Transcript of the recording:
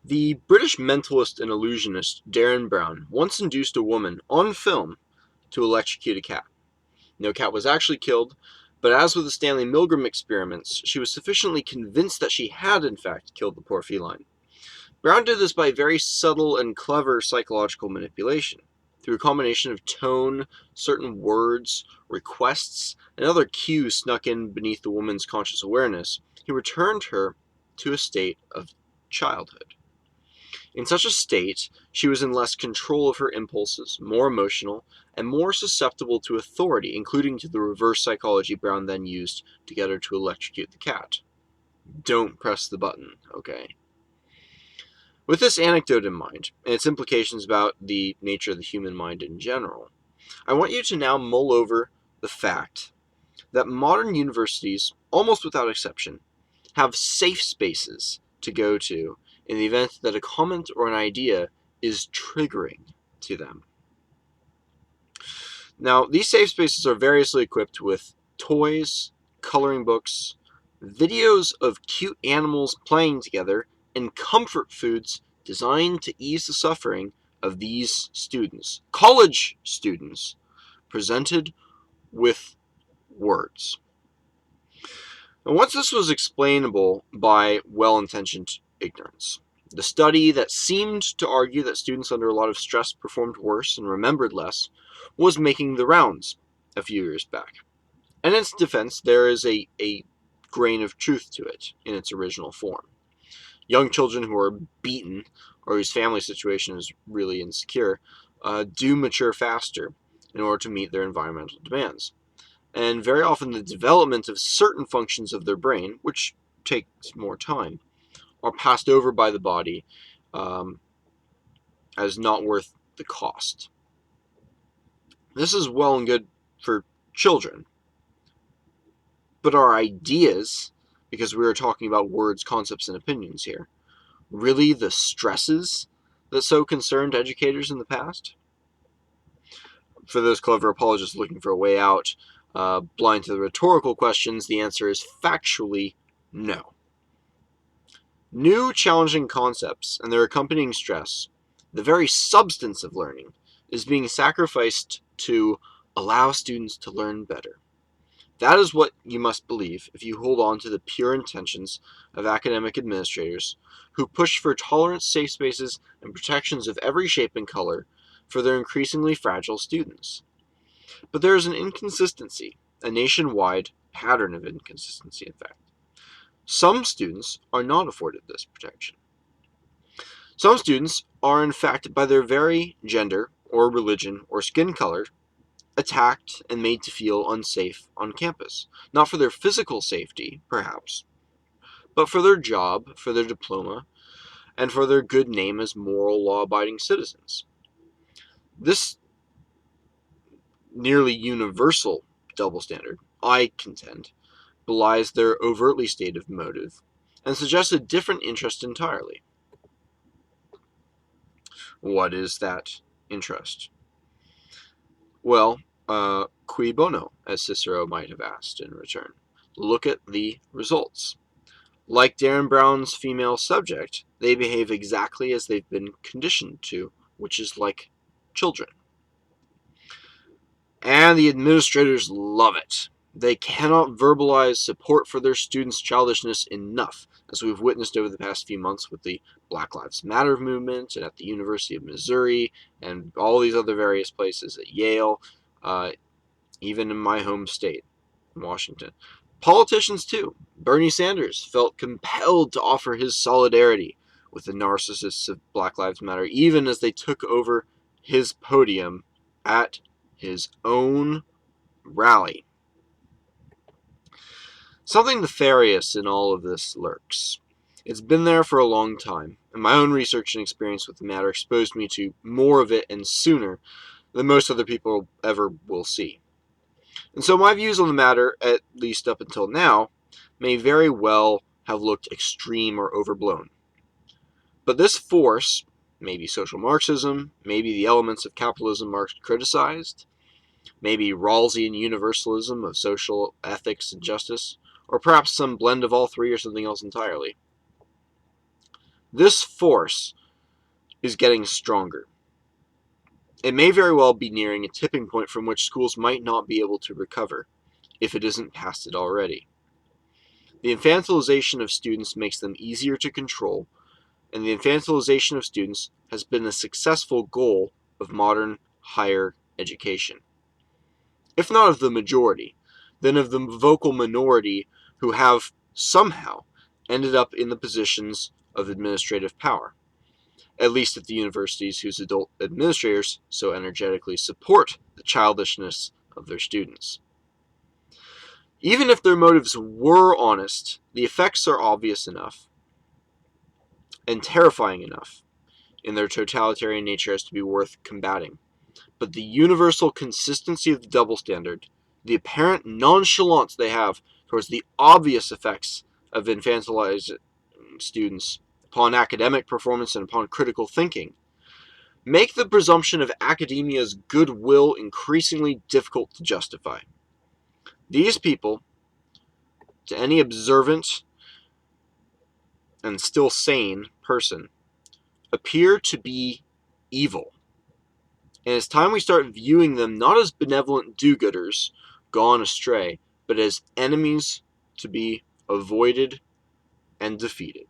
The British mentalist and illusionist Darren Brown once induced a woman on film to electrocute a cat. No cat was actually killed, but as with the Stanley Milgram experiments, she was sufficiently convinced that she had in fact killed the poor feline. Brown did this by very subtle and clever psychological manipulation. Through a combination of tone, certain words, requests, and other cues snuck in beneath the woman's conscious awareness, he returned her to a state of childhood. In such a state, she was in less control of her impulses, more emotional, and more susceptible to authority, including to the reverse psychology Brown then used to get her to electrocute the cat. Don't press the button, okay? With this anecdote in mind, and its implications about the nature of the human mind in general, I want you to now mull over the fact that modern universities, almost without exception, have safe spaces to go to in the event that a comment or an idea is triggering to them. Now, these safe spaces are variously equipped with toys, coloring books, videos of cute animals playing together, and comfort foods designed to ease the suffering of these students, college students, presented with words. And once this was explainable by well-intentioned ignorance, the study that seemed to argue that students under a lot of stress performed worse and remembered less was making the rounds a few years back. And in its defense, there is a grain of truth to it in its original form. Young children who are beaten or whose family situation is really insecure do mature faster in order to meet their environmental demands. And very often the development of certain functions of their brain, which takes more time, are passed over by the body as not worth the cost. This is well and good for children, but our ideas, because we are talking about words, concepts, and opinions here, really the stresses that so concerned educators in the past? For those clever apologists looking for a way out, blind to the rhetorical questions, the answer is factually no. New challenging concepts and their accompanying stress, the very substance of learning, is being sacrificed to allow students to learn better. That is what you must believe if you hold on to the pure intentions of academic administrators who push for tolerant safe spaces and protections of every shape and color for their increasingly fragile students. But there is an inconsistency, a nationwide pattern of inconsistency, in fact. Some students are not afforded this protection. Some students are, in fact, by their very gender or religion or skin color, attacked and made to feel unsafe on campus. Not for their physical safety, perhaps, but for their job, for their diploma, and for their good name as moral, law-abiding citizens. This nearly universal double standard, I contend, belies their overtly stated motive and suggests a different interest entirely. What is that interest? Well, cui bono, as Cicero might have asked in return. Look at the results. Like Darren Brown's female subject, they behave exactly as they've been conditioned to, which is like children. And the administrators love it. They cannot verbalize support for their students' childishness enough, as we've witnessed over the past few months with the Black Lives Matter movement and at the University of Missouri and all these other various places at Yale, even in my home state, Washington. Politicians, too. Bernie Sanders felt compelled to offer his solidarity with the narcissists of Black Lives Matter, even as they took over his podium at his own rally. Something nefarious in all of this lurks. It's been there for a long time, and my own research and experience with the matter exposed me to more of it and sooner than most other people ever will see. And so my views on the matter, at least up until now, may very well have looked extreme or overblown. But this force, maybe social Marxism, maybe the elements of capitalism Marx criticized, maybe Rawlsian universalism of social ethics and justice, or perhaps some blend of all three or something else entirely. This force is getting stronger. It may very well be nearing a tipping point from which schools might not be able to recover, if it isn't past it already. The infantilization of students makes them easier to control, and the infantilization of students has been a successful goal of modern higher education. If not of the majority, then of the vocal minority who have somehow ended up in the positions of administrative power, at least at the universities whose adult administrators so energetically support the childishness of their students. Even if their motives were honest, the effects are obvious enough and terrifying enough in their totalitarian nature as to be worth combating. But the universal consistency of the double standard, the apparent nonchalance they have towards the obvious effects of infantilizing students upon academic performance and upon critical thinking, make the presumption of academia's goodwill increasingly difficult to justify. These people, to any observant and still sane person, appear to be evil. And it's time we start viewing them not as benevolent do-gooders gone astray, but as enemies to be avoided and defeated.